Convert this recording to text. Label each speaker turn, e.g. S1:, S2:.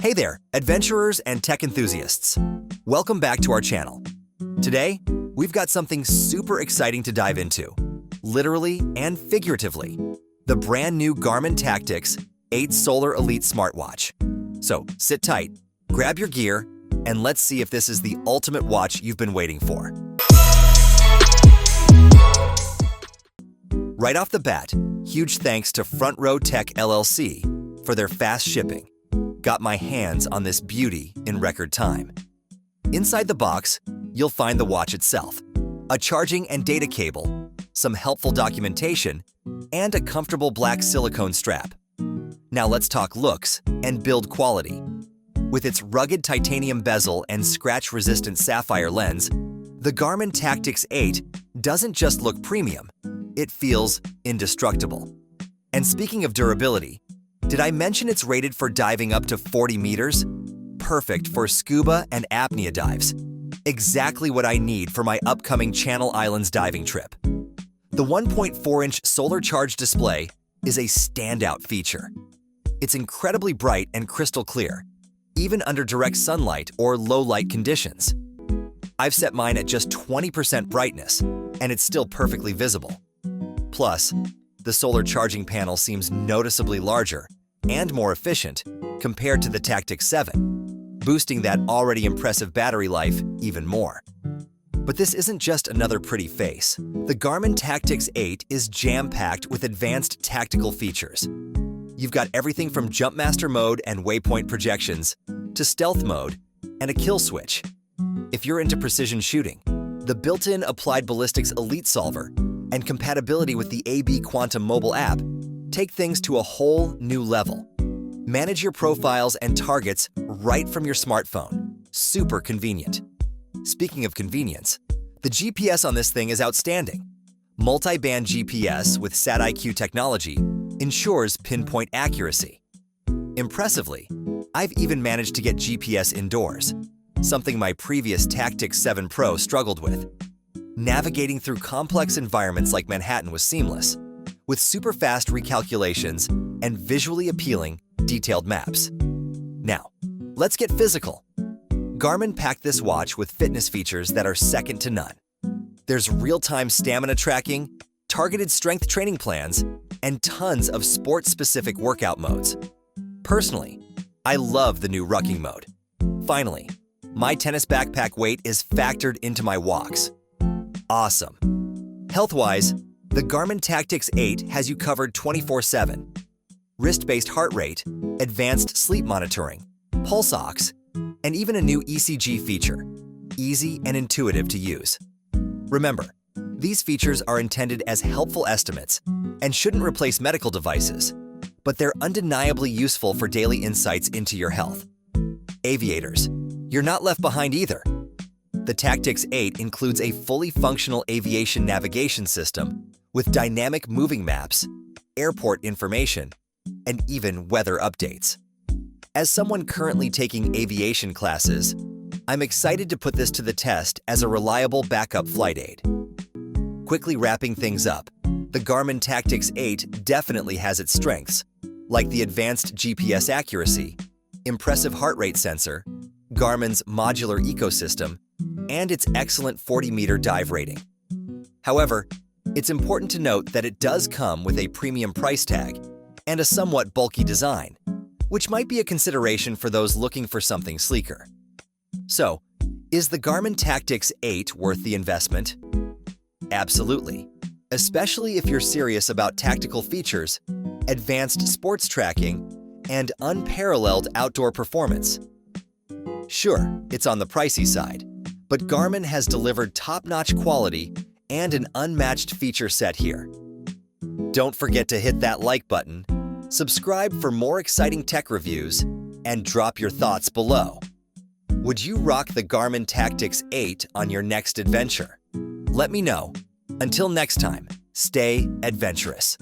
S1: Hey there, adventurers and tech enthusiasts. Welcome back to our channel. Today, we've got something super exciting to dive into, literally and figuratively, the brand new Garmin Tactix 8 Solar Elite Smartwatch. So sit tight, grab your gear, and let's see if this is the ultimate watch you've been waiting for. Right off the bat, huge thanks to Front Row Tech LLC for their fast shipping. Got my hands on this beauty in record time. Inside the box, you'll find the watch itself, a charging and data cable, some helpful documentation, and a comfortable black silicone strap. Now let's talk looks and build quality. With its rugged titanium bezel and scratch-resistant sapphire lens, the Garmin Tactix 8 doesn't just look premium, it feels indestructible. And speaking of durability, did I mention it's rated for diving up to 40 meters? Perfect for scuba and apnea dives. Exactly what I need for my upcoming Channel Islands diving trip. The 1.4-inch solar charge display is a standout feature. It's incredibly bright and crystal clear, even under direct sunlight or low-light conditions. I've set mine at just 20% brightness, and it's still perfectly visible. Plus, the solar charging panel seems noticeably larger and more efficient compared to the Tactix 7, boosting that already impressive battery life even more. But this isn't just another pretty face. The Garmin Tactix 8 is jam-packed with advanced tactical features. You've got everything from Jumpmaster mode and waypoint projections to stealth mode and a kill switch. If you're into precision shooting, the built-in applied Ballistics Elite Solver and compatibility with the AB Quantum mobile app take things to a whole new level. Manage your profiles and targets right from your smartphone. Super convenient. Speaking of convenience, the GPS on this thing is outstanding. Multi-band GPS with SatIQ technology ensures pinpoint accuracy. Impressively, I've even managed to get GPS indoors, something my previous Tactix 7 Pro struggled with. Navigating through complex environments like Manhattan was seamless, with super fast recalculations and visually appealing, detailed maps. Now, let's get physical. Garmin packed this watch with fitness features that are second to none. There's real-time stamina tracking, targeted strength training plans, and tons of sport-specific workout modes. Personally, I love the new rucking mode. Finally, my tennis backpack weight is factored into my walks. Awesome. Health-wise, the Garmin Tactix 8 has you covered 24/7. Wrist-based heart rate, advanced sleep monitoring, pulse ox, and even a new ECG feature. Easy and intuitive to use. Remember, these features are intended as helpful estimates and shouldn't replace medical devices, but they're undeniably useful for daily insights into your health. Aviators, you're not left behind either. The Tactix 8 includes a fully functional aviation navigation system with dynamic moving maps, airport information, and even weather updates. As someone currently taking aviation classes, I'm excited to put this to the test as a reliable backup flight aid. Quickly wrapping things up, the Garmin Tactix 8 definitely has its strengths, like the advanced GPS accuracy, impressive heart rate sensor, Garmin's modular ecosystem, and its excellent 40-meter dive rating. However, it's important to note that it does come with a premium price tag and a somewhat bulky design, which might be a consideration for those looking for something sleeker. So, is the Garmin Tactix 8 worth the investment? Absolutely, especially if you're serious about tactical features, advanced sports tracking, and unparalleled outdoor performance. Sure, it's on the pricey side, but Garmin has delivered top-notch quality and an unmatched feature set here. Don't forget to hit that like button, subscribe for more exciting tech reviews, and drop your thoughts below. Would you rock the Garmin Tactix 8 on your next adventure? Let me know. Until next time, stay adventurous.